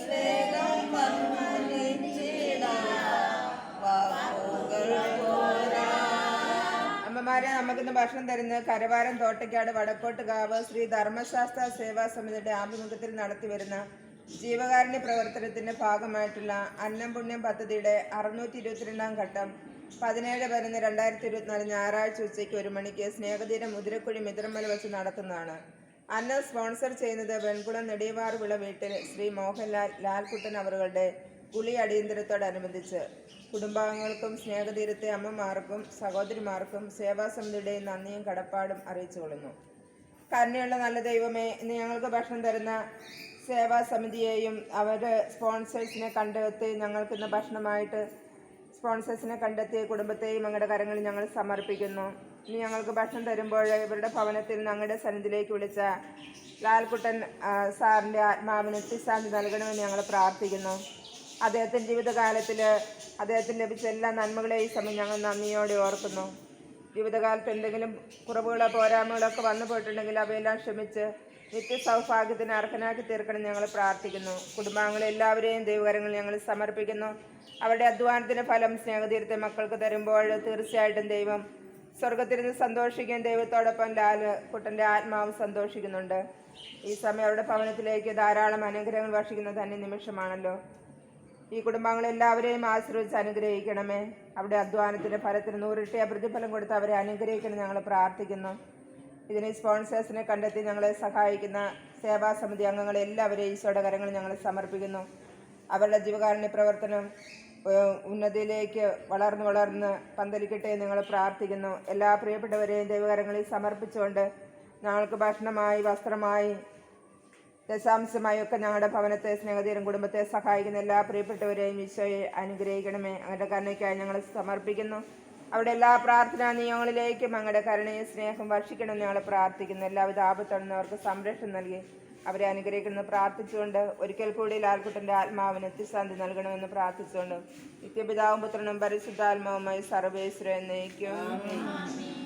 സ്നേഹം വാക്കുകൾ പോരാ. അമ്മമാരെ നമുക്കിന്ന് ഭക്ഷണം തരുന്നത് കരവാരം തോട്ടയ്ക്കാട് വടക്കോട്ടുകാവ് ശ്രീ ധർമ്മശാസ്ത്ര സേവാ സമിതിയുടെ ആഭിമുഖ്യത്തിൽ നടത്തിവരുന്ന ജീവകാരുണ്യ പ്രവർത്തനത്തിന്റെ ഭാഗമായിട്ടുള്ള അന്നം പുണ്യം പദ്ധതിയുടെ 622-ാം ഘട്ടം 17/11/2024 ഞായറാഴ്ച ഉച്ചയ്ക്ക് 1 മണിക്ക് സ്നേഹതീരം മുതിരക്കുഴി മിത്രമല വെച്ച് നടത്തുന്നതാണ്. അന്നം സ്പോൺസർ ചെയ്യുന്നത് വെൺകുളം നെടിയവാറുവിള വീട്ടിൽ ശ്രീ മോഹൻലാൽ ലാൽകുട്ടൻ അവരുടെ കുളി അടിയന്തരത്തോടനുബന്ധിച്ച് കുടുംബാംഗങ്ങൾക്കും സ്നേഹതീരത്തെ അമ്മമാർക്കും സഹോദരിമാർക്കും സേവാസമിതിയുടെ നന്ദിയും കടപ്പാടും അറിയിച്ചുകൊള്ളുന്നു. കരുണയുള്ള നല്ല ദൈവമേ, ഇന്ന് ഞങ്ങൾക്ക് ഭക്ഷണം തരുന്ന സേവാസമിതിയെയും അവരുടെ സ്പോൺസേഴ്സിനെ കണ്ടെത്തി ഞങ്ങൾക്കിന്ന് ഭക്ഷണമായിട്ട് സ്പോൺസേഴ്സിനെ കണ്ടെത്തിയ കുടുംബത്തെയും ഞങ്ങളുടെ കരങ്ങളിൽ ഞങ്ങൾ സമർപ്പിക്കുന്നു. ഇനി ഞങ്ങൾക്ക് ഭക്ഷണം തരുമ്പോൾ ഇവരുടെ ഭവനത്തിൽ ഞങ്ങളുടെ സന്നിധിയിലേക്ക് വിളിച്ച ലാൽകുട്ടൻ സാറിൻ്റെ ആത്മാവിന് നിത്യശാന്തി നൽകണമെന്ന് ഞങ്ങൾ പ്രാർത്ഥിക്കുന്നു. അദ്ദേഹത്തിൻ്റെ ജീവിതകാലത്തിൽ അദ്ദേഹത്തിന് ലഭിച്ച എല്ലാ നന്മകളെയും സമയം ഞങ്ങൾ നന്ദിയോടെ ഓർക്കുന്നു. ജീവിതകാലത്ത് എന്തെങ്കിലും കുറവുകളോ പോരായ്മകളോ ഒക്കെ വന്നു പോയിട്ടുണ്ടെങ്കിൽ അവയെല്ലാം ക്ഷമിച്ച് നിത്യസൗഭാഗ്യത്തിന് അർഹനാക്കി തീർക്കണം ഞങ്ങൾ പ്രാർത്ഥിക്കുന്നു. കുടുംബാംഗങ്ങളെ എല്ലാവരെയും ദൈവകരങ്ങളിൽ ഞങ്ങൾ സമർപ്പിക്കുന്നു. അവരുടെ അധ്വാനത്തിൻ്റെ ഫലം സ്നേഹതീരത്തെ മക്കൾക്ക് തരുമ്പോൾ തീർച്ചയായിട്ടും ദൈവം സ്വർഗത്തിരുന്ന് സന്തോഷിക്കുകയും ദൈവത്തോടൊപ്പം ലാൽകുട്ടൻ്റെ ആത്മാവ് സന്തോഷിക്കുന്നുണ്ട്. ഈ സമയം അവരുടെ ഭവനത്തിലേക്ക് ധാരാളം അനുഗ്രഹങ്ങൾ വർഷിക്കുന്ന തന്നെ നിമിഷമാണല്ലോ. ഈ കുടുംബാംഗങ്ങളെല്ലാവരെയും ആശീർവദിച്ച് അനുഗ്രഹിക്കണമേ. അവരുടെ അധ്വാനത്തിൻ്റെ ഫലത്തിന് 100 ഇരട്ടി പ്രതിഫലം കൊടുത്ത് അവരെ അനുഗ്രഹിക്കണം ഞങ്ങൾ പ്രാർത്ഥിക്കുന്നു. ഇതിന് സ്പോൺസേഴ്സിനെ കണ്ടെത്തി ഞങ്ങളെ സഹായിക്കുന്ന സേവാസമിതി അംഗങ്ങളെ എല്ലാവരെയും ഈശോയുടെ കരങ്ങളിൽ ഞങ്ങൾ സമർപ്പിക്കുന്നു. അവരുടെ ജീവകാരുണ്യ പ്രവർത്തനം ഉന്നതിയിലേക്ക് വളർന്ന് പന്തലിക്കട്ടെ എന്ന് ഞങ്ങൾ പ്രാർത്ഥിക്കുന്നു. എല്ലാ പ്രിയപ്പെട്ടവരെയും ദൈവകരങ്ങളിൽ സമർപ്പിച്ചുകൊണ്ട് ഞങ്ങൾക്ക് ഭക്ഷണമായി വസ്ത്രമായി ദശാംശമായി ഒക്കെ ഞങ്ങളുടെ ഭവനത്തെ സ്നേഹതീരം കുടുംബത്തെ സഹായിക്കുന്ന എല്ലാ പ്രിയപ്പെട്ടവരെയും ഈശോയെ അനുഗ്രഹിക്കണമേ. അങ്ങയുടെ കരുണയ്ക്കായി ഞങ്ങൾ സമർപ്പിക്കുന്നു. അവിടെ എല്ലാ പ്രാർത്ഥനാ നിയമങ്ങളിലേക്കും അങ്ങയുടെ കരുണയും സ്നേഹം വർഷിക്കണമെന്ന് ഞങ്ങൾ പ്രാർത്ഥിക്കുന്നു. എല്ലാവിധ ആപത്തുള്ളവർക്ക് സംരക്ഷണം നൽകി അവരെ അനുഗ്രഹിക്കണമെന്ന് പ്രാർത്ഥിച്ചുകൊണ്ട് ഒരിക്കൽ കൂടി ലാൽകുട്ടൻ്റെ ആത്മാവിന് നിത്യശാന്തി നൽകണമെന്ന് പ്രാർത്ഥിച്ചുകൊണ്ട് നിത്യപിതാവും പുത്രനും പരിശുദ്ധാത്മാവുമായി സർവേശ്വരൻ എന്നേക്കും.